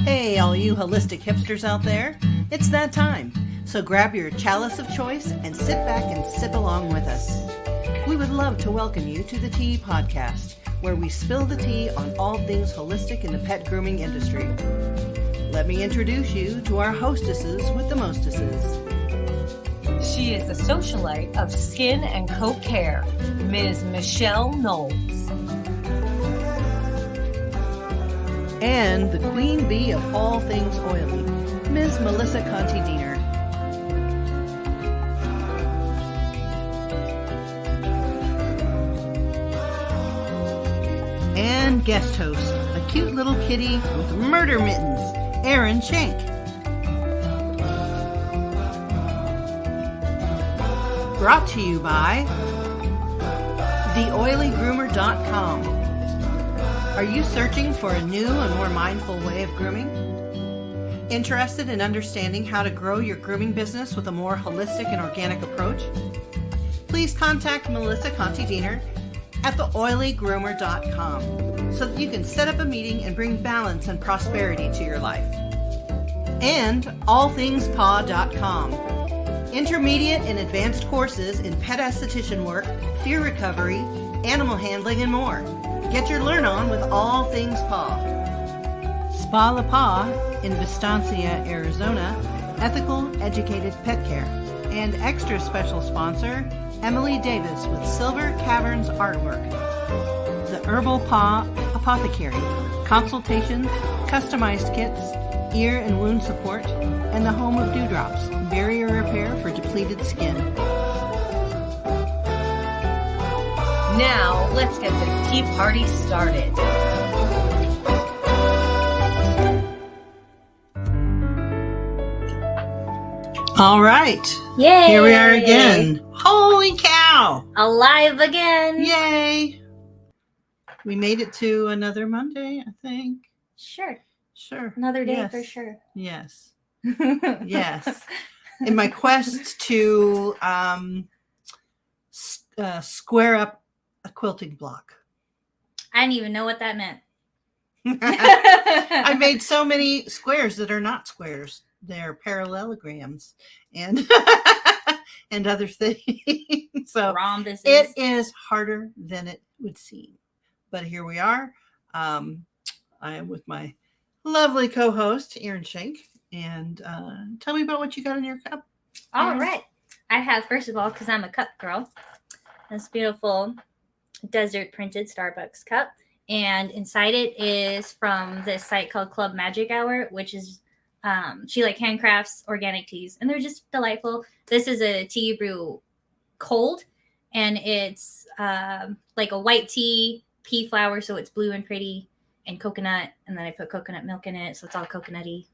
Hey, all you holistic hipsters out there, it's that time. So grab your chalice of choice and sit back and sip along with us. We would love to welcome you to the Tea Podcast, where we spill the tea on all things holistic in the pet grooming industry. Let me introduce you to our hostesses with the mostesses. She is the socialite of skin and coat care, Ms. Michelle Knowles. And the queen bee of all things oily, Ms. Melissa Conti-Diener. And guest host, a cute little kitty with murder mittens, Erin Shank. Brought to you by TheOilyGroomer.com. Are you searching for a new and more mindful way of grooming? Interested in understanding how to grow your grooming business with a more holistic and organic approach? Please contact Melissa Conti-Diener at TheOilyGroomer.com so that you can set up a meeting and bring balance and prosperity to your life. And AllThingsPaw.com. Intermediate and advanced courses in pet esthetician work, fear recovery, animal handling, and more. Get your learn on with All Things Paw. Spa La Paw in Vistancia, Arizona, ethical, educated pet care. And extra special sponsor, Emily Davis with Silver Caverns Artwork. The Herbal Paw Apothecary, consultations, customized kits, ear and wound support, and the home of Dewdrops, barrier repair for depleted skin. Now, let's get the tea party started. All right. Yay! Here we are again. Holy cow! Alive again. Yay! We made it to another Monday, I think. Sure. Sure. Another day Yes. for sure. Yes. Yes. In my quest to square up a quilting block. I didn't even know what that meant. I made so many squares that are not squares. They're parallelograms and and other things. So Rhombuses. it is harder than it would seem. But here we are. I am with my lovely co-host, Erin Shank. And tell me about what you got in your cup. All right. I have, first of all, because I'm a cup girl, this beautiful desert printed Starbucks cup. And inside it is from this site called Club Magic Hour, which is, she like handcrafts organic teas. And they're just delightful. This is a tea you brew cold. And it's like a white tea, pea flower, so it's blue and pretty, and coconut. And then I put coconut milk in it, so it's all coconutty.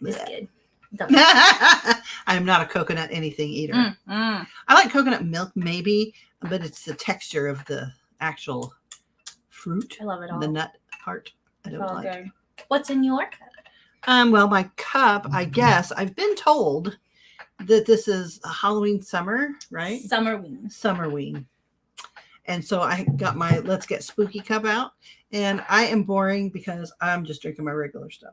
It's good. I'm not a coconut anything eater. I like coconut milk maybe, but it's the texture of the actual fruit. I love it all. The nut part I don't All like. good. What's in your cup? Well, my cup, I guess, I've been told that this is a Halloween summer, right? Summerween. And so I got my Let's Get Spooky cup out, and I am boring because I'm just drinking my regular stuff.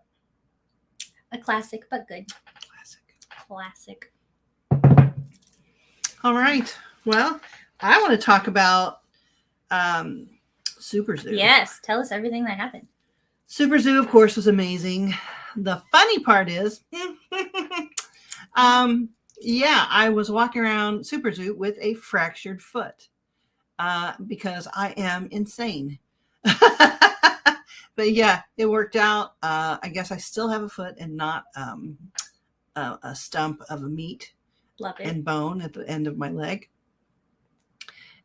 A classic, but good. Classic. Classic. All right. Well, I want to talk about Super Zoo. Yes. Tell us everything that happened. Super Zoo, of course, was amazing. The funny part is, I was walking around Super Zoo with a fractured foot because I am insane. But yeah, it worked out. I guess I still have a foot and not a stump of a meat Love it. and bone at the end of my leg.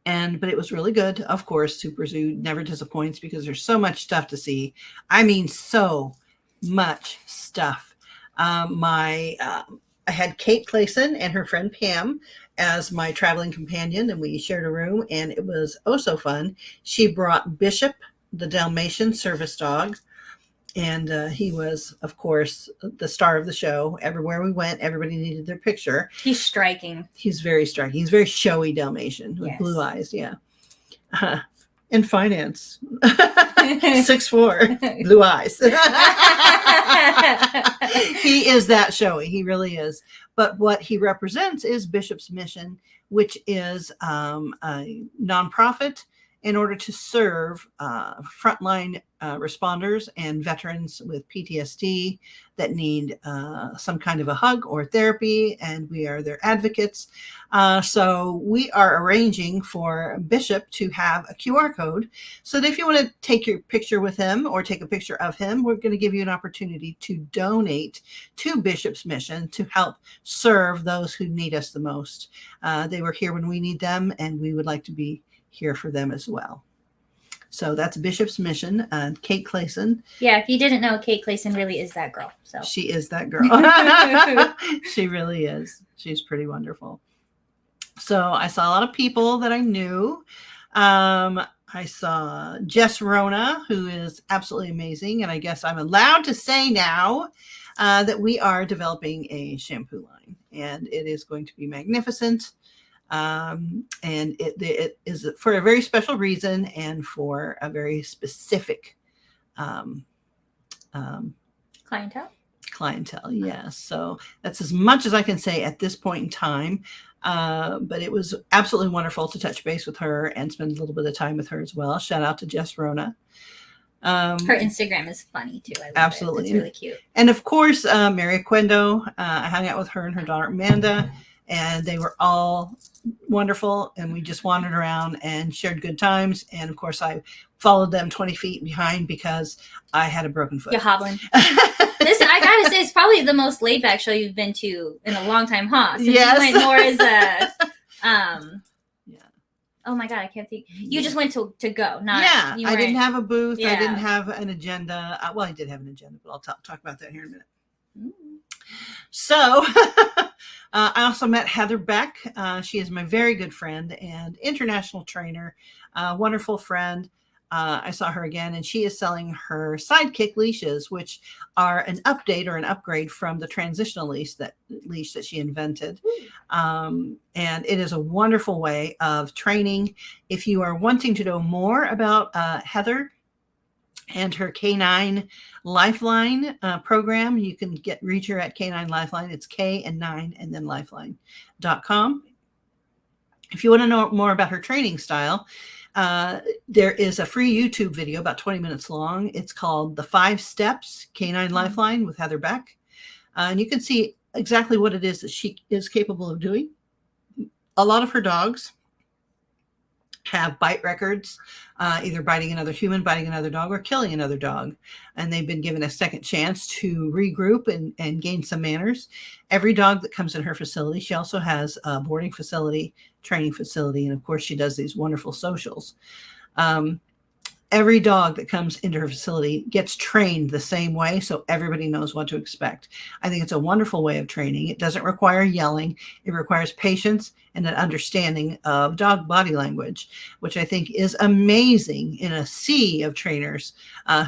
But it was really good. Of course, Super Zoo never disappoints because there's so much stuff to see. I mean, so much stuff. I had Kate Clayson and her friend Pam as my traveling companion, and we shared a room, and it was oh so fun. She brought Bishop, the Dalmatian service dog, and he was, of course, the star of the show. Everywhere we went, everybody needed their picture. He's striking. He's very striking. He's very showy Dalmatian with Yes. blue eyes. Yeah. in finance. 6'4", blue eyes. He is that showy. He really is. But what he represents is Bishop's Mission, which is a nonprofit in order to serve frontline responders and veterans with PTSD that need some kind of a hug or therapy, and we are their advocates. So we are arranging for Bishop to have a QR code so that if you want to take your picture with him or take a picture of him, we're going to give you an opportunity to donate to Bishop's Mission to help serve those who need us the most. They were here when we need them, and we would like to be here for them as well. So that's Bishop's Mission. Kate Clayson. Yeah, if you didn't know, Kate Clayson really is that girl. So she is that girl. She really is. She's pretty wonderful. So I saw a lot of people that I knew. I saw Jess Rona, who is absolutely amazing. And I guess I'm allowed to say now that we are developing a shampoo line, and it is going to be magnificent. And it is for a very special reason and for a very specific clientele. Yes. So that's as much as I can say at this point in time. But it was absolutely wonderful to touch base with her and spend a little bit of time with her as well. Shout out to Jess Rona. Her Instagram is funny too. I love absolutely. It's really cute. And of course, Mary Quendo. I hung out with her and her daughter Amanda, and they were all wonderful. And we just wandered around and shared good times. And of course, I followed them 20 feet behind because I had a broken foot. You're hobbling. Listen, I gotta say, it's probably the most laid back show you've been to in a long time, huh? Since yes. You went more as a oh my god, I can't think. You just went to go, not I didn't have a booth. Yeah. I didn't have an agenda. Well, I did have an agenda, but I'll talk about that here in a minute. So I also met Heather Beck. She is my very good friend and international trainer, wonderful friend. I saw her again, and she is selling her Sidekick leashes, which are an update or an upgrade from the transitional leash that she invented. And it is a wonderful way of training. If you are wanting to know more about Heather and her K9 Lifeline program, you can reach her at K9 Lifeline. It's K and 9 and then lifeline.com. If you want to know more about her training style, there is a free YouTube video about 20 minutes long. It's called The 5 Steps K9 Lifeline with Heather Beck. And you can see exactly what it is that she is capable of doing. A lot of her dogs have bite records, either biting another human, biting another dog, or killing another dog. And they've been given a second chance to regroup and gain some manners. Every dog that comes in her facility, she also has a boarding facility, training facility, and of course she does these wonderful socials. Every dog that comes into her facility gets trained the same way, so everybody knows what to expect. I think it's a wonderful way of training. It doesn't require yelling. It requires patience and an understanding of dog body language, which I think is amazing in a sea of trainers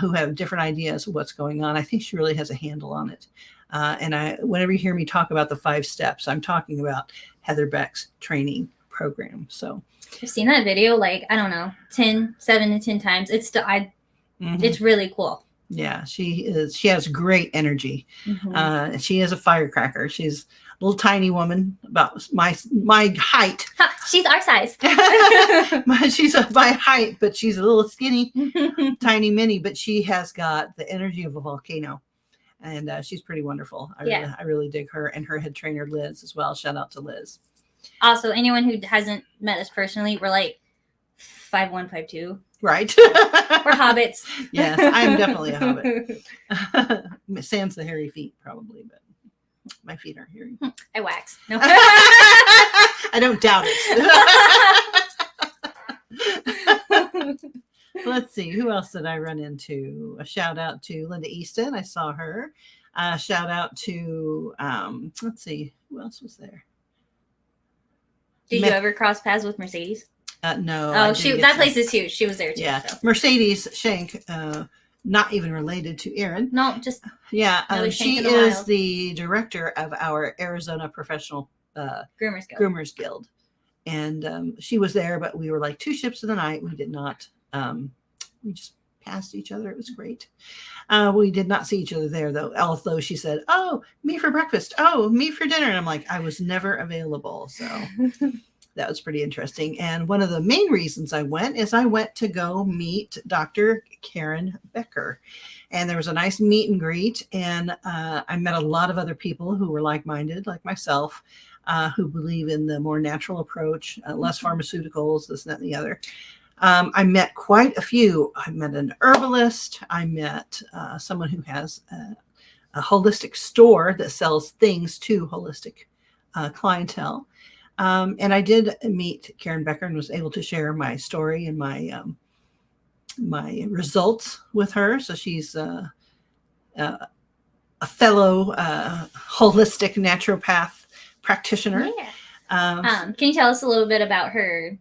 who have different ideas of what's going on. I think she really has a handle on it. And whenever you hear me talk about the 5 steps, I'm talking about Heather Beck's training program. So I've seen that video, like, I don't know, 7 to 10 times. It's still, it's really cool. Yeah, she has great energy. Mm-hmm. She is a firecracker. She's a little tiny woman, about my height. She's our size. She's my height, but she's a little skinny, tiny mini, but she has got the energy of a volcano. And she's pretty wonderful. I really dig her, and her head trainer, Liz, as well. Shout out to Liz. Also, anyone who hasn't met us personally, we're like 5'1", 5'2". Right. We're hobbits. Yes, I'm definitely a hobbit. Sam's the hairy feet, probably, but my feet aren't hairy. I wax. No. I don't doubt it. Let's see. Who else did I run into? A shout out to Linda Easton. I saw her. Shout out to, let's see. Who else was there? Did you ever cross paths with Mercedes? No. Oh, that place is huge. She was there too. Yeah. So. Mercedes Shank, not even related to Erin. No, just. Yeah. She is the director of our Arizona Professional Groomers Guild. And she was there, but we were like 2 ships in the night. We did not We just passed each other. It was great. We did not see each other there, though, although she said, "Oh, me for breakfast. Oh, me for dinner." And I'm like, I was never available. So that was pretty interesting. And one of the main reasons I went is I went to go meet Dr. Karen Becker. And there was a nice meet and greet. And I met a lot of other people who were like-minded, like myself, who believe in the more natural approach, less pharmaceuticals, this, that, and the other. I met quite a few. I met an herbalist. I met someone who has a holistic store that sells things to holistic clientele. And I did meet Karen Becker and was able to share my story and my results with her. So she's a fellow holistic naturopath practitioner. Yeah. Can you tell us a little bit about her?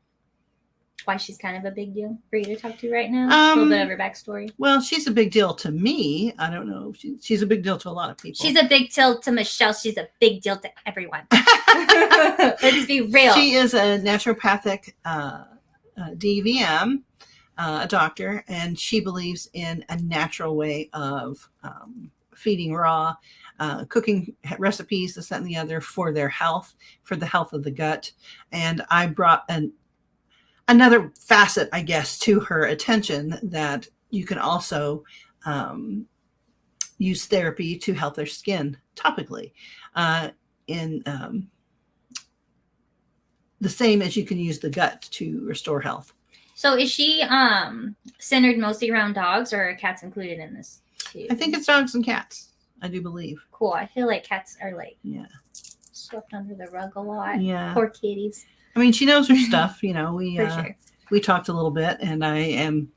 Why she's kind of a big deal for you to talk to right now? A little bit of her backstory. Well, she's a big deal to me. I don't know. She's a big deal to a lot of people. She's a big deal to Michelle. She's a big deal to everyone. Let's be real. She is a naturopathic DVM, a doctor, and she believes in a natural way of feeding raw, cooking recipes, this, that, and the other for their health, for the health of the gut. And I brought another facet, I guess, to her attention that you can also use therapy to help their skin topically in the same as you can use the gut to restore health. So is she centered mostly around dogs, or are cats included in this too? I think it's dogs and cats, I do believe. Cool. I feel like cats are swept under the rug a lot. Yeah. Poor kitties. I mean, she knows her stuff. We sure. We talked a little bit, and I am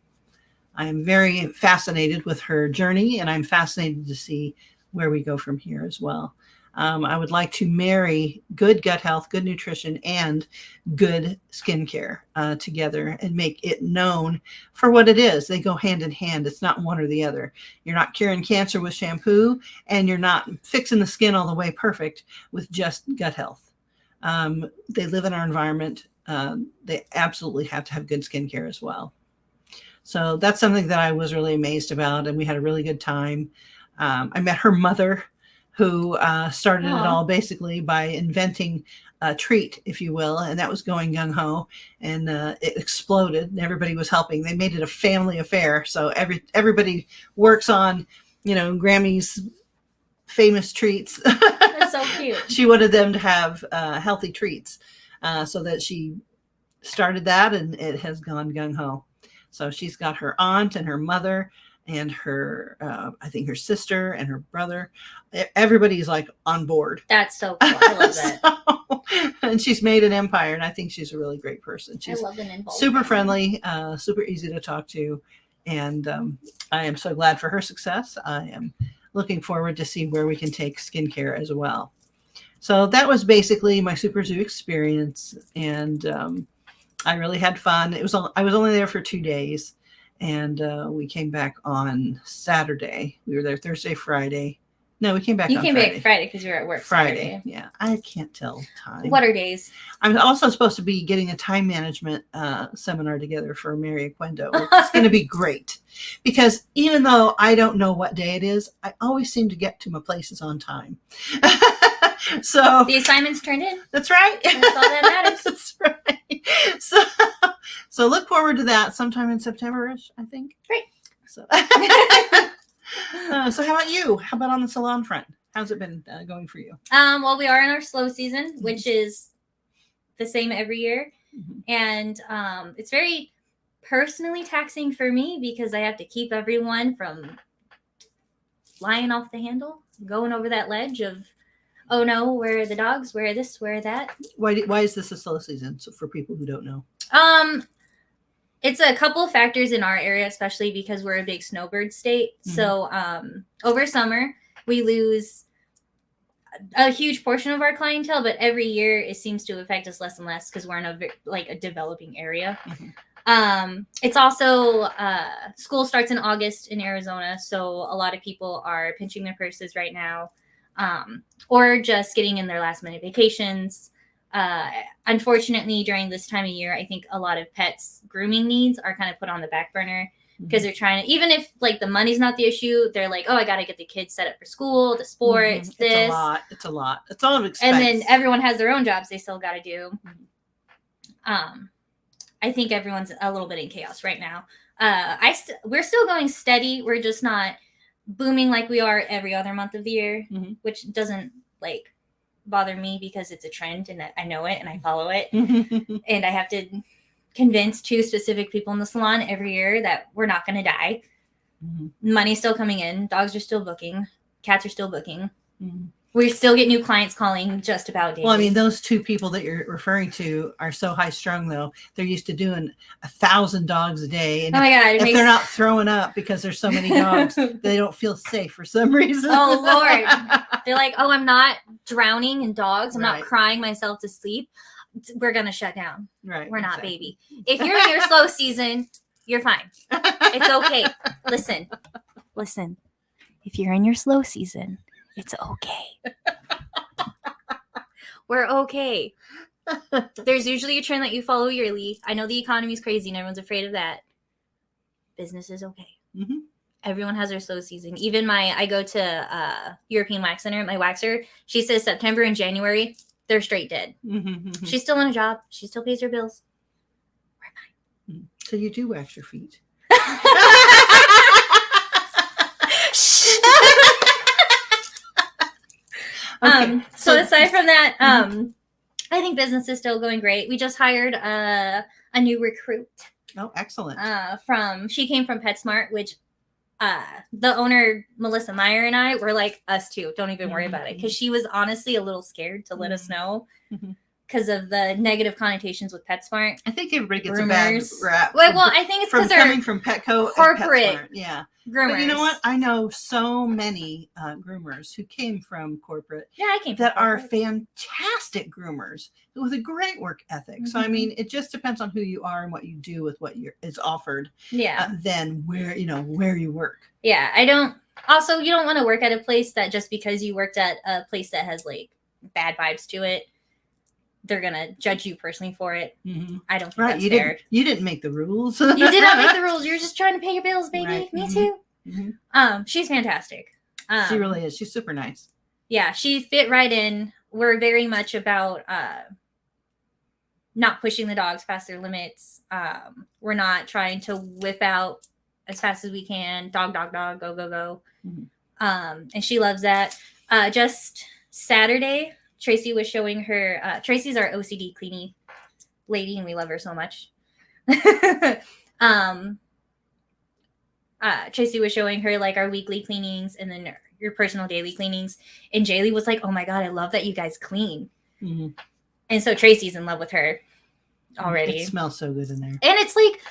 very fascinated with her journey, and I'm fascinated to see where we go from here as well. I would like to marry good gut health, good nutrition, and good skincare together and make it known for what it is. They go hand in hand. It's not one or the other. You're not curing cancer with shampoo, and you're not fixing the skin all the way perfect with just gut health. They live in our environment. They absolutely have to have good skincare as well. So that's something that I was really amazed about, and we had a really good time. I met her mother, who started it all basically by inventing a treat, if you will, and that was going gung-ho, and it exploded, and everybody was helping. They made it a family affair, so everybody works on, Grammy's famous treats. That's so cute. She wanted them to have healthy treats, so that she started that, and it has gone gung-ho. So she's got her aunt and her mother and her, I think her sister and her brother. Everybody's like on board. That's so cool. I love that. And she's made an empire, and I think she's a really great person. She's I love an involved super family. friendly, super easy to talk to. And I am so glad for her success. I am looking forward to see where we can take skincare as well. So that was basically my Super Zoo experience. And I really had fun. I was only there for 2 days. And we came back on Saturday. We were there Thursday, Friday. No, we came back on Friday. You came back Friday because you were at work Friday. Saturday. Yeah, I can't tell time. What are days? I'm also supposed to be getting a time management seminar together for Mary Aquendo. It's going to be great because even though I don't know what day it is, I always seem to get to my places on time. So the assignment's turned in. That's right. That's all that matters. That's right. So look forward to that sometime in September-ish, I think. Great. So, so how about you? How about on the salon front? How's it been going for you? Well, we are in our slow season, which is the same every year. Mm-hmm. And it's very personally taxing for me because I have to keep everyone from flying off the handle, going over that ledge of, oh no, where are the dogs? Where are this? Where are that? Why is this a slow season? So for people who don't know. It's a couple of factors in our area, especially because we're a big snowbird state. Mm-hmm. So over summer, we lose a huge portion of our clientele, but every year it seems to affect us less and less because we're in a developing area. Mm-hmm. It's also school starts in August in Arizona, so a lot of people are pinching their purses right now, or just getting in their last minute vacations. Unfortunately, during this time of year, I think a lot of pets grooming needs are kind of put on the back burner because they're trying to, even if like the money's not the issue, they're like, oh, I got to get the kids set up for school, the sports, this. It's a lot. It's a lot. It's all of expense. And then everyone has their own jobs they still got to do. I think everyone's a little bit in chaos right now. We're still going steady. We're just not booming like we are every other month of the year, which doesn't like bother me because it's a trend and I know it and I follow it. And I have to convince 2 specific people in the salon every year that we're not going to die. Money's still coming in. Dogs are still booking. Cats are still booking. We still get new clients calling just about daily. Well, I mean, those 2 people that you're referring to are so high strung, though. They're used to doing 1,000 dogs a day. And oh my God. if they're not throwing up because there's so many dogs, they don't feel safe for some reason. Oh, Lord. They're like, oh, I'm not drowning in dogs. I'm not crying myself to sleep. We're going to shut down. Right. We're not, baby. If you're in your slow season, you're fine. It's okay. Listen. If you're in your slow season, it's okay. We're okay. There's usually a trend that you follow yearly. I know the economy's crazy and everyone's afraid of that. Business is okay. Everyone has their slow season. Even I go to European Wax Center, my waxer, she says September and January, they're straight dead. She's still in a job. She still pays her bills. We're fine. So you do wax your feet. So aside from that, I think business is still going great. We just hired a new recruit. Oh, excellent. She came from PetSmart, which the owner, Melissa Meyer, and I were like, us too. Don't even worry about it. Because she was honestly a little scared to let us know because of the negative connotations with PetSmart. I think everybody gets a bad rap. Well, I think it's because they're coming from Petco corporate. And PetSmart. Yeah. Groomers. But you know what? I know so many groomers who came from corporate I came from that are corporate. fantastic groomers with a great work ethic. So I mean, it just depends on who you are and what you do with what is offered. Yeah. Then where you work. Yeah. You don't want to work at a place that just because you worked at a place that has like bad vibes to it, they're gonna judge you personally for it. I don't think that's fair. You didn't make the rules. You did not make the rules. You're just trying to pay your bills, baby. Right. Me too. She's fantastic. She really is. She's super nice. Yeah, she fit right in. We're very much about not pushing the dogs past their limits. We're not trying to whip out as fast as we can. Dog, go, go, go. And she loves that. Just Saturday, Tracy was showing her, Tracy's our OCD cleaning lady, and we love her so much. Tracy was showing her like our weekly cleanings and then your personal daily cleanings. And Jaylee was like, oh my God, I love that you guys clean. And so Tracy's in love with her already. It smells so good in there. And it's like,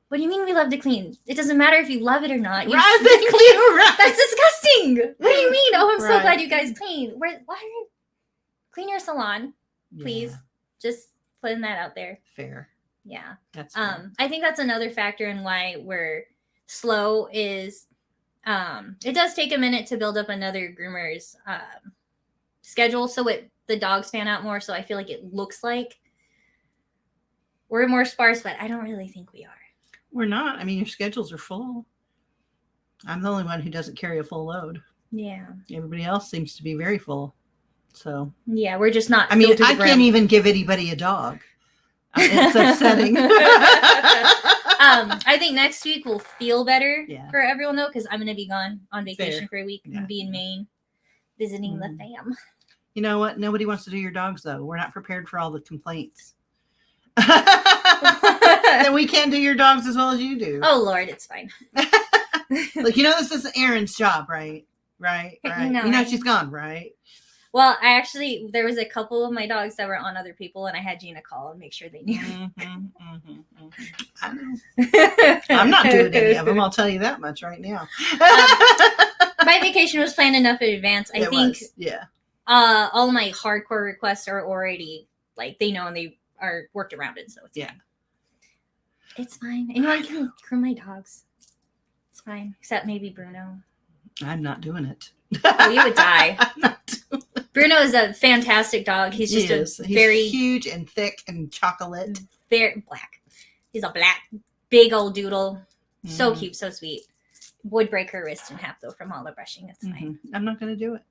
what do you mean we love to clean? It doesn't matter if you love it or not. You Right, should clean, right. That's disgusting. What do you mean? Oh, I'm so Right. glad you guys clean. Why are you clean your salon, please? Yeah, Just putting that out there. fair. Yeah. That's fair. I think that's another factor in why we're slow is it does take a minute to build up another groomer's schedule so the dogs fan out more. So I feel like it looks like we're more sparse, but I don't really think we are. We're not. I mean, your schedules are full. I'm the only one who doesn't carry a full load. Yeah. Everybody else seems to be very full. So Yeah, we're just not. I mean, filled to the I brim. can't even give anybody a dog. It's upsetting. I think next week will feel better for everyone though, because I'm going to be gone on vacation for a week. I'm Yeah. going to be in Maine visiting the Mhm. fam. You know what? Nobody wants to do your dogs, though. We're not prepared for all the complaints. Then we can't do your dogs as well as you do. Oh Lord, it's fine. Look, this is Erin's job, right? Right. You know, right? She's gone, right? Well, there was a couple of my dogs that were on other people, and I had Gina call and make sure they knew. I know. I'm not doing any of them. I'll tell you that much right now. My vacation was planned enough in advance. I think Yeah. all my hardcore requests are already they know and they are worked around it, so it's fine. Anyone can groom my dogs. It's fine, except maybe Bruno. I'm not doing it. Oh, you would die. I'm not doing it. Bruno is a fantastic dog. He's He just is. a He's very, huge and thick and chocolate. very black. He's a black, big old doodle. So Mhm. cute, so sweet. Would break her wrist in half though from all the brushing. It's fine. I'm not going to do it.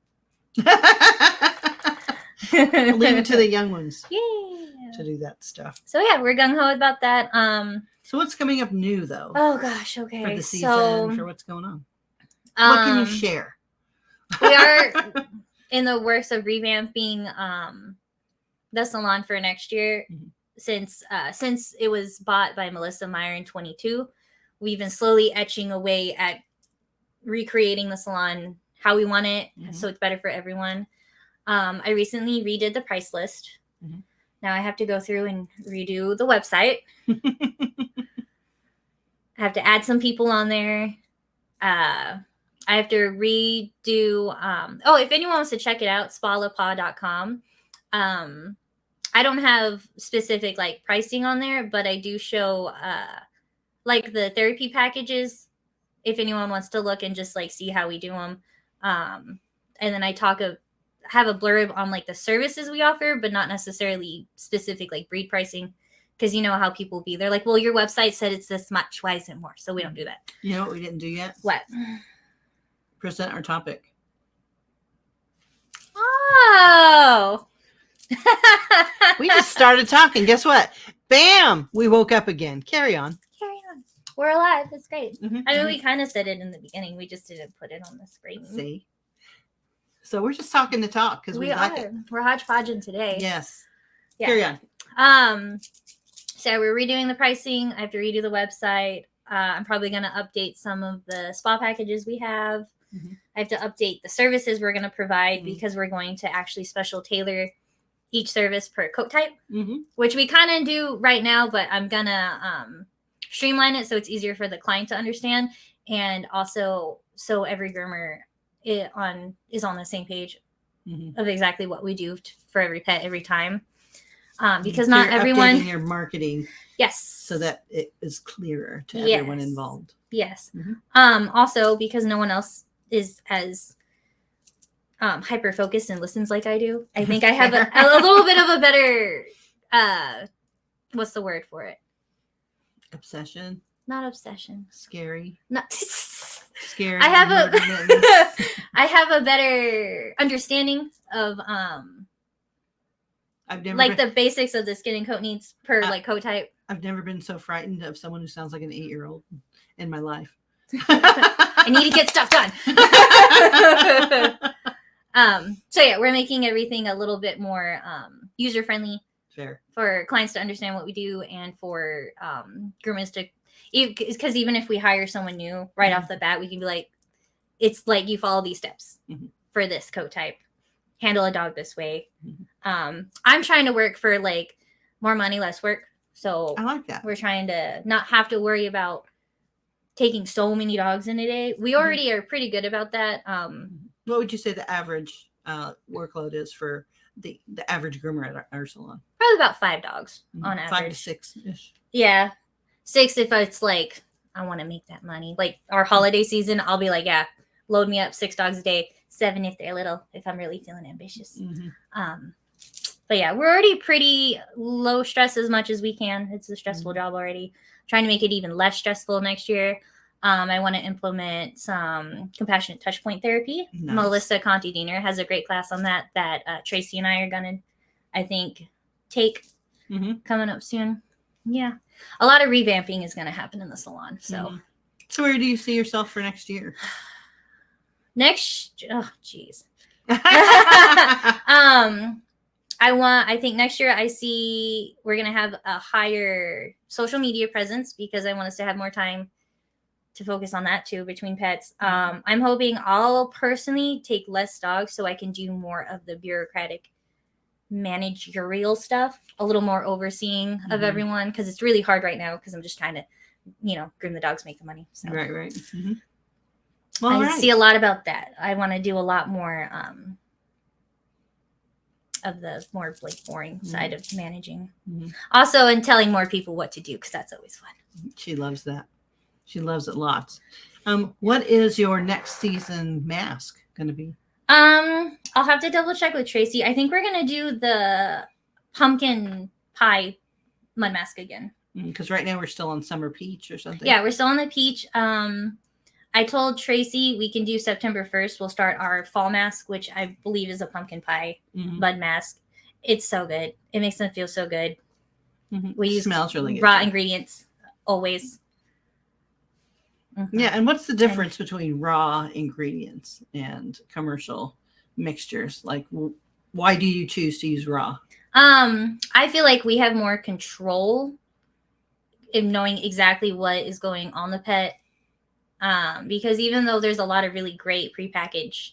Leave it to the young ones Yeah. to do that stuff. So yeah, we're gung ho about that. So what's coming up new though Oh gosh, okay. for the season, so for what's going on? What can you share? We are in the works of revamping the salon for next year. Mhm. Since it was bought by Melissa Meyer in 22, we've been slowly etching away at recreating the salon how we want it, Mhm. so it's better for everyone. I recently redid the price list. Mhm. Now I have to go through and redo the website. I have to add some people on there. I have to redo. If anyone wants to check it out, spalapaw.com. I don't have specific like pricing on there, but I do show like the therapy packages if anyone wants to look and just like see how we do them. And then I have a blurb on like the services we offer, but not necessarily specific like breed pricing. Because you know how people be. They're like, well, your website said it's this much. Why is it more? So we don't do that. You know what we didn't do yet? What? Present our topic. Oh. We just started talking. Guess what? Bam! We woke up again. Carry on. Carry on. We're alive. It's great. Mhm, I mean, mhm. we kind of said it in the beginning. We just didn't put it on the screen. See? So we're just talking to talk because we like it. We're hodgepodging today. Yes. Yeah. Carry on. So we're redoing the pricing. I have to redo the website. I'm probably going to update some of the spa packages we have. Mhm. I have to update the services we're going to provide Mhm. because we're going to actually special tailor each service per coat type, Mm-hmm. which we kind of do right now, but I'm going to streamline it so it's easier for the client to understand. And also so every groomer is on the same page Mm-hmm. of exactly what we do for every pet every time. Because So not you're everyone. updating your marketing Yes. so that it is clearer to Yes. everyone involved. Yes. Mhm. Also because no one else is as hyper focused and listens like I do. I think I have a little bit of a better what's the word for it? Obsession, Not obsession. scary, Not scary. I have murderous. I have a better understanding of I've never like been, the basics of the skin and coat needs per Uh, like coat type. I've never been so frightened of someone who sounds like an 8-year-old in my life. I need to get stuff done. So yeah, we're making everything a little bit more user friendly Fair. for clients to understand what we do and for groomers to, because even if we hire someone new right off the bat, we can be like, it's like you follow these steps Mhm. for this coat type, handle a dog this way. Mhm. I'm trying to work for like more money, less work. So I like that. we're trying to not have to worry about taking so many dogs in a day. We already are pretty good about that. What would you say the average workload is for the average groomer at our salon? Probably about 5 dogs on 5 average. to 6 ish. Yeah. 6 if it's like, I want to make that money. Like our holiday season, I'll be like, yeah, load me up 6 dogs a day. 7 if they're little, if I'm really feeling ambitious. Mm-hmm. But yeah, we're already pretty low stress as much as we can. It's a stressful job already. Trying to make it even less stressful next year. I want to implement some compassionate touch point therapy. Nice. Melissa Conti Diener has a great class on that Tracy and I are gonna, I think, take coming up soon. Yeah, a lot of revamping is gonna happen in the salon. So, So where do you see yourself for next year? I think next year we're going to have a higher social media presence because I want us to have more time to focus on that too between pets. I'm hoping I'll personally take less dogs so I can do more of the bureaucratic managerial stuff, a little more overseeing of everyone because it's really hard right now because I'm just trying to, groom the dogs, make the money. So. Right. Mm-hmm. Well, I see a lot about that. I want to do a lot more of the more like boring side of managing. Also, and telling more people what to do because that's always fun. She loves that. She loves it lots. What is your next season mask going to be? I'll have to double check with Tracy. I think we're gonna do the pumpkin pie mud mask again. Because right now we're still on summer peach or something. Yeah, we're still on the peach. I told Tracy we can do September 1st. We'll start our fall mask, which I believe is a pumpkin pie mud mask. It's so good. It makes them feel so good. We use smells really good. Raw ingredients always. Yeah, and what's the difference between raw ingredients and commercial mixtures? Like, why do you choose to use raw? I feel like we have more control in knowing exactly what is going on the pet. Because even though there's a lot of really great prepackaged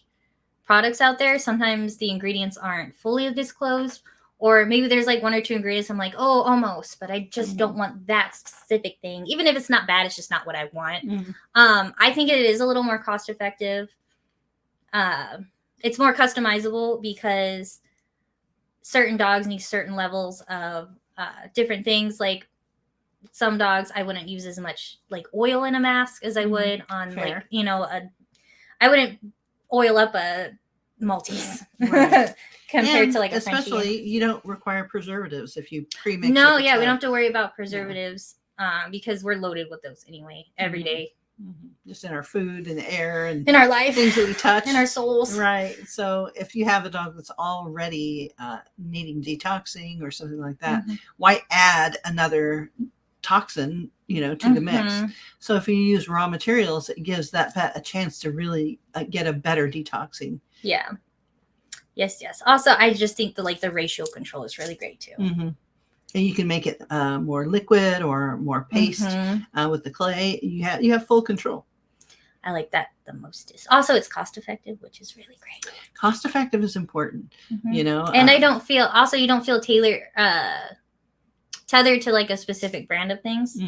products out there, sometimes the ingredients aren't fully disclosed, or maybe there's like one or two ingredients I'm like, oh, almost, but I just don't want that specific thing. Even if it's not bad, it's just not what I want. I think it is a little more cost effective. It's more customizable because certain dogs need certain levels of different things. Like some dogs, I wouldn't use as much like oil in a mask as I would on Fair. like, you know, I wouldn't oil up a Maltese Right. compared to like a especially Frenchie. you don't require preservatives if you pre-mix. No, with the yeah, we tub. don't have to worry about preservatives because we're loaded with those anyway every day Just in our food and air and in our life, things that we touch. in our souls. Right. So if you have a dog that's already needing detoxing or something like that, why add another toxin, to the mix? So if you use raw materials, it gives that pet a chance to really get a better detoxing. Yeah. Yes. Also, I just think the racial control is really great too. And you can make it more liquid or more paste with the clay. You have full control. I like that the most. Also, it's cost effective, which is really great. Cost effective is important, And I don't feel you don't feel tethered to like a specific brand of things.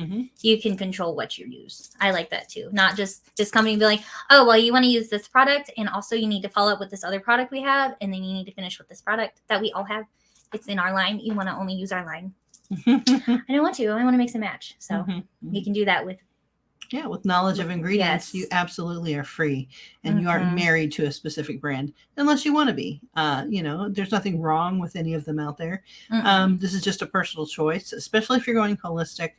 You can control what you use. I like that too. Not just this company be like, oh, well, you want to use this product, and also you need to follow up with this other product we have, and then you need to finish with this product that we all have. It's in our line. You want to only use our line. I don't want to. I want to mix and match. So you can do that with. Yeah, with knowledge of ingredients, you absolutely are free, and you aren't married to a specific brand unless you want to be. There's nothing wrong with any of them out there. This is just a personal choice, especially if you're going holistic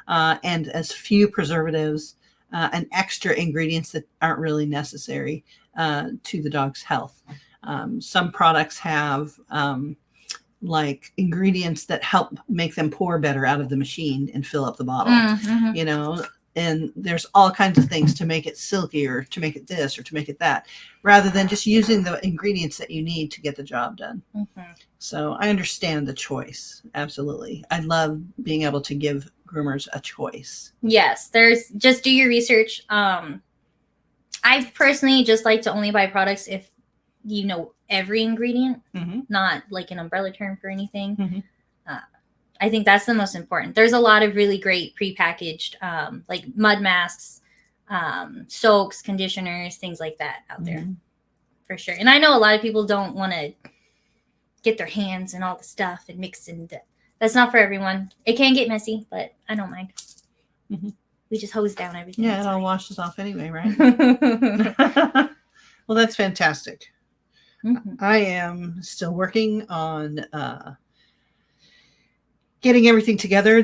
and as few preservatives and extra ingredients that aren't really necessary to the dog's health. Some products have like ingredients that help make them pour better out of the machine and fill up the bottle, and there's all kinds of things to make it silkier, to make it this or to make it that, rather than just using the ingredients that you need to get the job done. So I understand the choice. Absolutely. I love being able to give groomers a choice. Yes, just do your research. I personally just like to only buy products if you know every ingredient, not like an umbrella term for anything. I think that's the most important. There's a lot of really great prepackaged like mud masks, soaks, conditioners, things like that out there for sure. And I know a lot of people don't want to get their hands in all the stuff and mix in. That's not for everyone. It can get messy, but I don't mind. We just hose down everything. Yeah, it all washes off anyway, right? Well, that's fantastic. I am still working on getting everything together.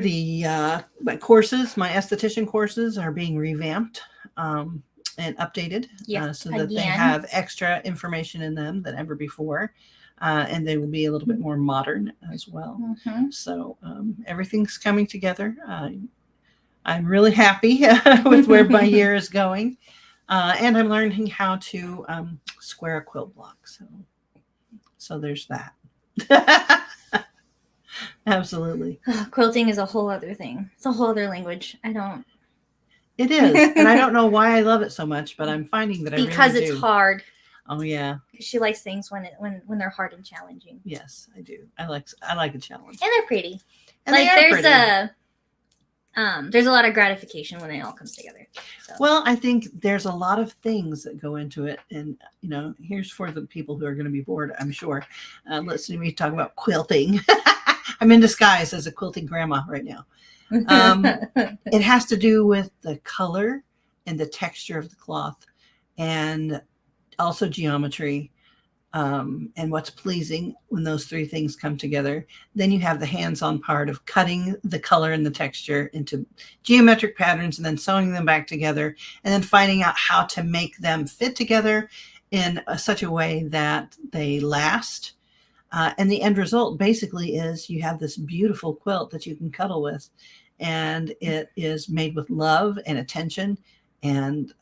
My courses, my esthetician courses are being revamped and updated so that they have extra information in them than ever before. And they will be a little bit more modern as well. So everything's coming together. I'm really happy with where my year is going. And I'm learning how to square a quilt block. So there's that. Absolutely. Quilting is a whole other thing. It's a whole other language. It is. And I don't know why I love it so much, but I'm finding that because really it's hard. Oh yeah. Because she likes things when they're hard and challenging. Yes, I do. I like a challenge. And they're pretty. And there's a lot of gratification when it all comes together. So. Well, I think there's a lot of things that go into it. And, here's for the people who are going to be bored, I'm sure, listening to me talk about quilting. I'm in disguise as a quilting grandma right now. It has to do with the color and the texture of the cloth and also geometry. and what's pleasing when those three things come together. Then you have the hands-on part of cutting the color and the texture into geometric patterns and then sewing them back together, and then finding out how to make them fit together in such a way that they last. And the end result basically is you have this beautiful quilt that you can cuddle with, and it is made with love and attention and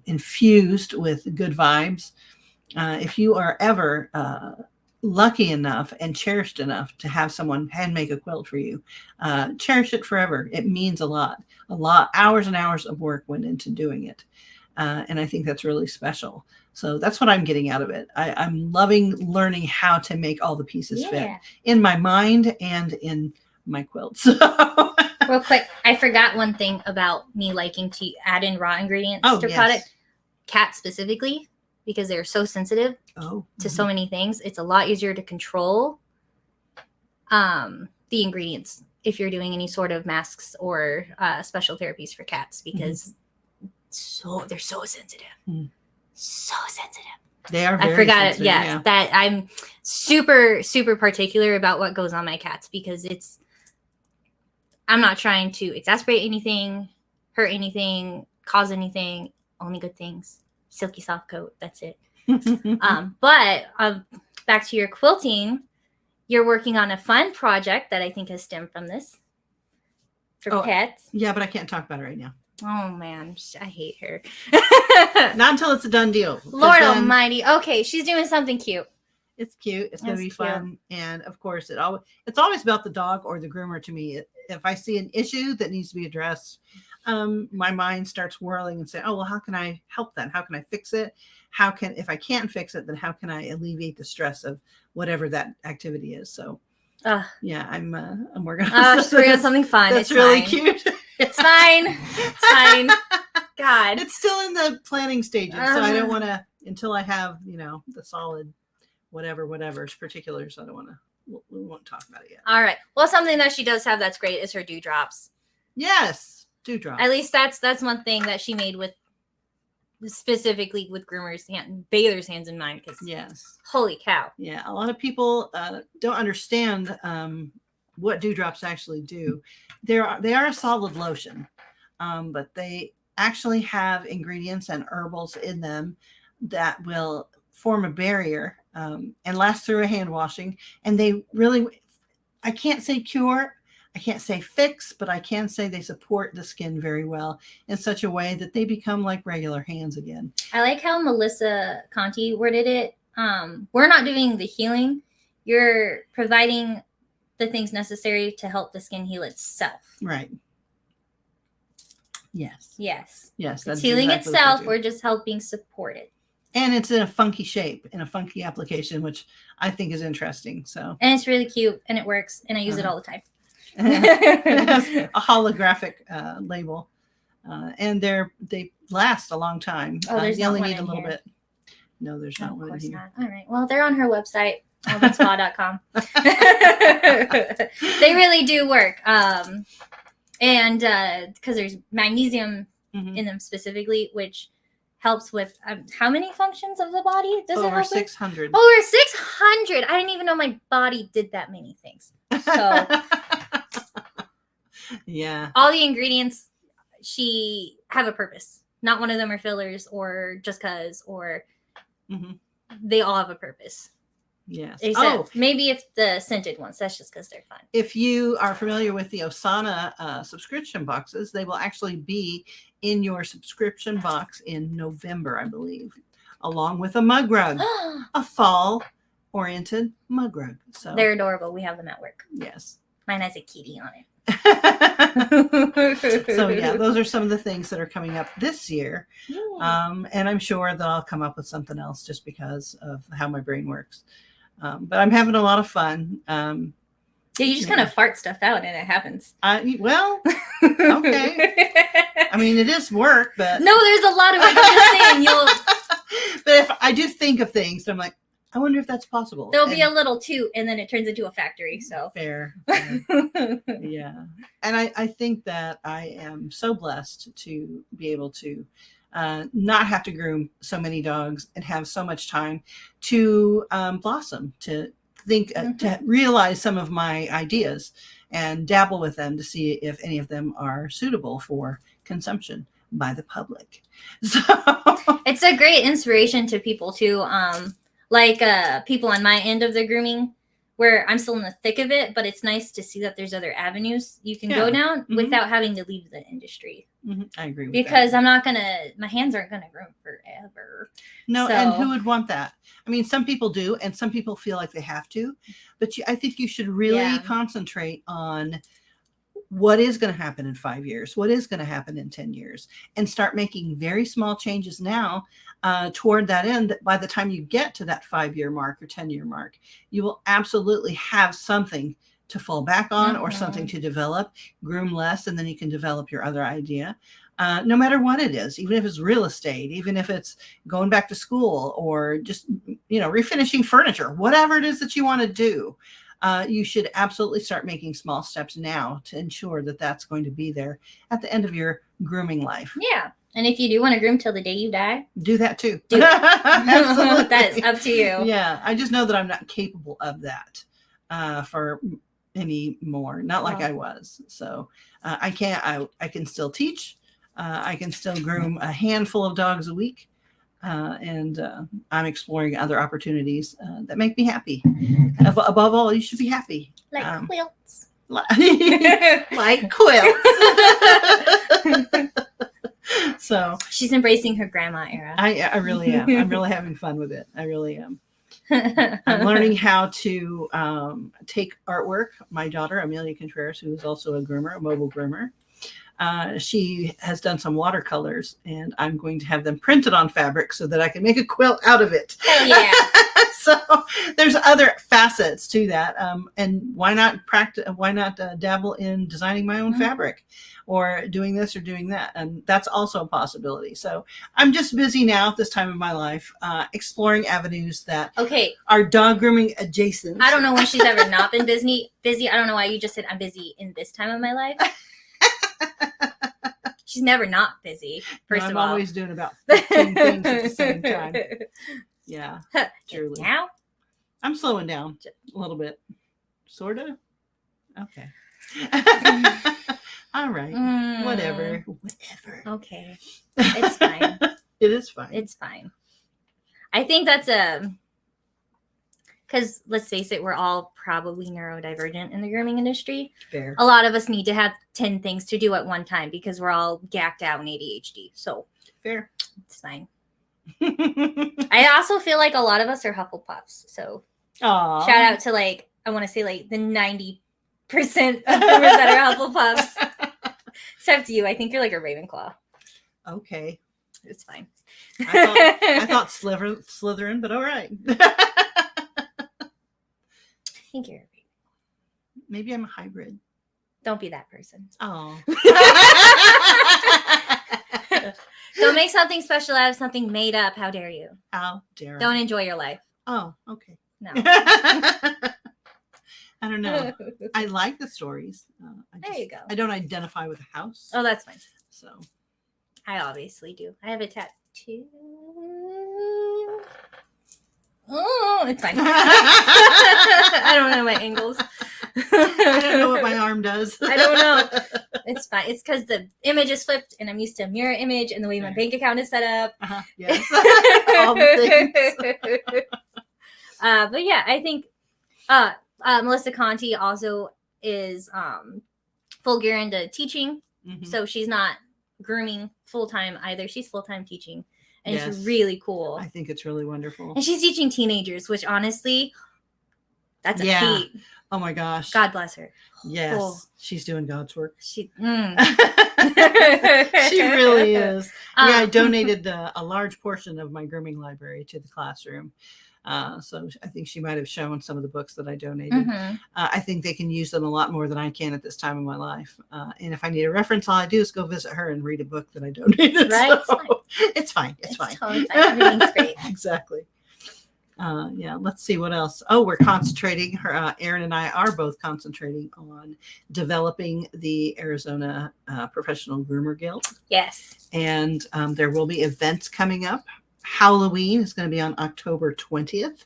infused with good vibes. If you are ever lucky enough and cherished enough to have someone hand make a quilt for you, cherish it forever. It means a lot. Hours and hours of work went into doing it. And I think that's really special. So that's what I'm getting out of it. I'm loving learning how to make all the pieces fit in my mind and in my quilts. Real quick, I forgot one thing about me liking to add in raw ingredients to yes. product. Cats specifically, because they're so sensitive to so many things. It's a lot easier to control the ingredients if you're doing any sort of masks or special therapies for cats, because they're so sensitive. So sensitive. They are very I forgot sensitive, it. Yeah, that I'm super, super particular about what goes on my cats, because I'm not trying to exasperate anything, hurt anything, cause anything, only good things. Silky soft coat. That's it. But back to your quilting, you're working on a fun project that I think has stemmed from this for pets. Yeah, but I can't talk about it right now. Oh man, I hate her. Not until it's a done deal. Lord Almighty. Okay, she's doing something cute. It's cute. It's going to be fun. And of course, it's always about the dog or the groomer to me. If I see an issue that needs to be addressed, my mind starts whirling and say, oh, well, how can I help that? How can I fix it? If I can't fix it, then how can I alleviate the stress of whatever that activity is? So yeah, I'm working on something fun. That's really cute. It's fine. It's fine. God. It's still in the planning stages. So I don't want to, until I have, the solid whatever particulars, I don't want to, we won't talk about it yet. All right. Well, something that she does have that's great is her dewdrops. Yes. Dewdrops. At least that's one thing that she made specifically with groomers' bathers' hands in mind. Because yes. Holy cow. Yeah. A lot of people don't understand what dewdrops actually do. They are a solid lotion, but they actually have ingredients and herbals in them that will form a barrier and last through a hand washing. And they really, I can't say cure, I can't say fix, but I can say they support the skin very well in such a way that they become like regular hands again. I like how Melissa Conti worded it. We're not doing the healing. You're providing the things necessary to help the skin heal itself. Right. Yes. Yes. Yes. It's healing itself. We're just helping support it. And it's in a funky shape, in a funky application, which I think is interesting. So. And it's really cute, and it works, and I use it all the time. It has a holographic label, and they last a long time. You only need a little bit. No, there's not one in here. All right. Well, they're on her website, albandspa.com. They really do work. And because there's magnesium in them specifically, which helps with how many functions of the body does it help with? 600. Over 600. I didn't even know my body did that many things. So yeah, all the ingredients she have a purpose. Not one of them are fillers or just cause, or they all have a purpose. Yes. Except maybe if the scented ones, that's just because they're fun. If you are familiar with the Osana subscription boxes, they will actually be in your subscription box in November, I believe, along with a mug rug, a fall-oriented mug rug. So they're adorable. We have them at work. Yes. Mine has a kitty on it. So yeah, those are some of the things that are coming up this year. And I'm sure that I'll come up with something else just because of how my brain works. But I'm having a lot of fun. Yeah, you just kind of fart stuff out and it happens. Well, okay. I mean, it is work, but no, there's a lot of it. I'm just saying, but if I do think of things, I'm like, I wonder if that's possible. There'll be a little toot, and then it turns into a factory. So fair. Yeah, and I think that I am so blessed to be able to not have to groom so many dogs and have so much time to blossom, to think, to realize some of my ideas and dabble with them to see if any of them are suitable for consumption by the public. So It's a great inspiration to people too. Like people on my end of the grooming, where I'm still in the thick of it, but it's nice to see that there's other avenues you can go down without having to leave the industry. I agree with because that. my hands aren't gonna groom forever. No, So- and who would want that? I mean, some people do, and some people feel like they have to, but I think you should really Yeah. concentrate on what is going to happen in 5 years, what is going to happen in 10 years, and start making very small changes now toward that end. That by the time you get to that 5-year mark or 10-year mark, you will absolutely have something to fall back on or something to develop, groom less, and then you can develop your other idea. No matter what it is, even if it's real estate, even if it's going back to school or just, refinishing furniture, whatever it is that you want to do, you should absolutely start making small steps now to ensure that that's going to be there at the end of your grooming life. Yeah. And if you do want to groom till the day you die, Do that too. Do it. Absolutely. That's up to you. Yeah. I just know that I'm not capable of that for any more, not like I was. So I can still teach. I can still groom a handful of dogs a week. And I'm exploring other opportunities that make me happy. Above all, you should be happy. Like quilts. Like quilts. So She's embracing her grandma era. I really am. I'm really having fun with it. I really am. I'm learning how to take artwork. My daughter, Amelia Contreras, who is also a groomer, a mobile groomer, she has done some watercolors, and I'm going to have them printed on fabric so that I can make a quilt out of it. Hell yeah. So there's other facets to that. And why not practice? Why not dabble in designing my own fabric or doing this or doing that? And that's also a possibility. So I'm just busy now at this time of my life, exploring avenues that Okay. are dog grooming adjacent. I don't know when she's ever not been busy. I don't know why you just said I'm busy in this time of my life. She's never not busy. First I'm of all, always doing about 15 things at the same time. Yeah, truly. Now, I'm slowing down a little bit. Sort of? Okay. All right. Whatever. Okay, it's fine. It is fine. It's fine. I think that's because let's face it, we're all probably neurodivergent in the grooming industry. fair. A lot of us need to have 10 things to do at one time because we're all gacked out in ADHD. So Fair. it's fine. I also feel like a lot of us are Hufflepuffs. So Aw. shout out to I want to say the 90% of groomers that are Hufflepuffs. Except you. I think you're like a Ravenclaw. Okay. It's fine. I thought Slytherin, but all right. I think you're a Ravenclaw. Maybe I'm a hybrid. Don't be that person. Oh. Don't make something special out of something made up. How dare you? How dare Don't enjoy your life. Oh, okay. No. I don't know. I like the stories. There you go. I don't identify with a house. Oh, that's fine. So I obviously do. I have a tattoo. Oh, it's fine. I don't know my angles. I don't know what my arm does. I don't know. It's fine. It's because the image is flipped and I'm used to a mirror image and the way my bank account is set up. Yes. All the things. But yeah, I think Melissa Conti also is full gear into teaching. Mhm. So she's not grooming full-time either. She's full-time teaching. And Yes. it's really cool. I think it's really wonderful. And she's teaching teenagers, which honly, that's a Yeah. feat. Oh my gosh. God bless her. Yes. Cool. She's doing God's work. She She really is. Yeah, I Um, donated a large portion of my grooming library to the classroom. So I think she might have shown some of the books that I donated. mhm. I think they can use them a lot more than I can at this time in my life. And if I need a reference, all I do is go visit her and read a book that I donated. Right? So it's fine. It's fine. Totally fine. Everything's great. Exactly. Yeah, let's see what else. Oh, we're concentrating. Erin and I are both concentrating on developing the Arizona Professional Groomer Guild. Yes. And there will be events coming up. Halloween is going to be on October 20th,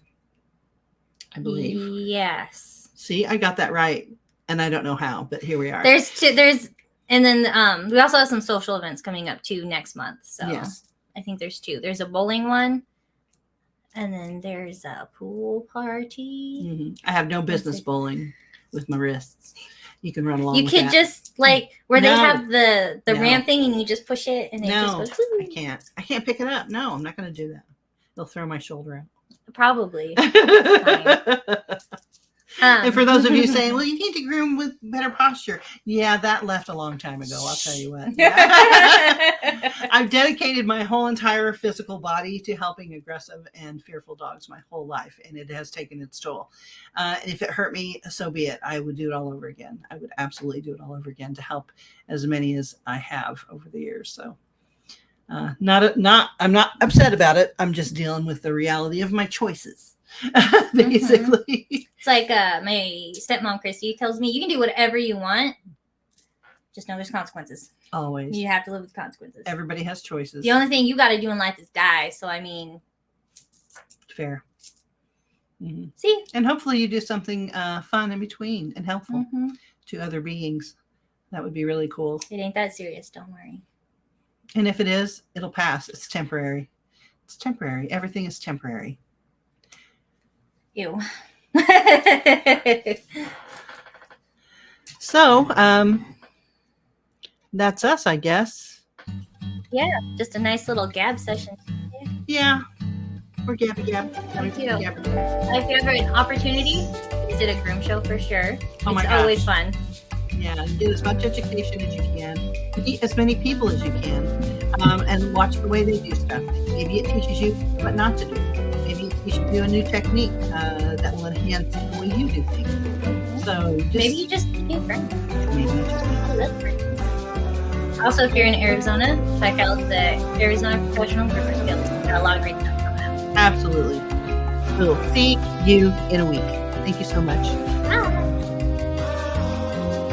I believe. Yes. See, I got that right. And I don't know how, but here we are. And then we also have some social events coming up too next month. So Yes. I think there's 2. There's a bowling one, and then there's a pool party. Mhm. I have no business see. bowling with my wrists. You can run along You with could that. just like where they No. have the No. ramp thing, and you just push it, and it No, just goes. I can't. I can't pick it up. No, I'm not going to do that. They'll throw my shoulder Probably. out. And for those of you saying, well, you need to groom with better posture. Yeah, that left a long time ago. I'll tell you what. I've dedicated my whole entire physical body to helping aggressive and fearful dogs my whole life, and it has taken its toll. If it hurt me, so be it. I would do it all over again. I would absolutely do it all over again to help as many as I have over the years. So I'm not upset about it. I'm just dealing with the reality of my choices, basically. It's like my stepmom Christy tells me, you can do whatever you want, just know there's consequences. Always. You have to live with consequences. Everybody has choices. The only thing you got to do in life is die. So I mean, Fair. Mm-hmm. see, And hopefully you do something fun in between and helpful Mhm. to other beings. That would be really cool. It ain't that serious. Don't worry. And if it is, it'll pass. It's temporary. It's temporary. Everything is temporary. Ew. So, that's us, I guess. Just a nice little gab session. Yeah. We're Gabby Gab. Thank you. If you ever an opportunity, visit a groom show for sure. Oh my It's gosh. always fun. Yeah, get as much education as you can. Meet as many people as you can. And watch the way they do stuff. Maybe it teaches you what not to do. Maybe it teaches you a new technique that will enhance the way you do things. So Maybe you just became friends. maybe you just Oh, that's great. Also, if you're in Arizona, check out the Arizona Professional Groomers Guild. Got a lot of great stuff coming out. absolutely. We'll see you in a week. Thank you so much. Bye.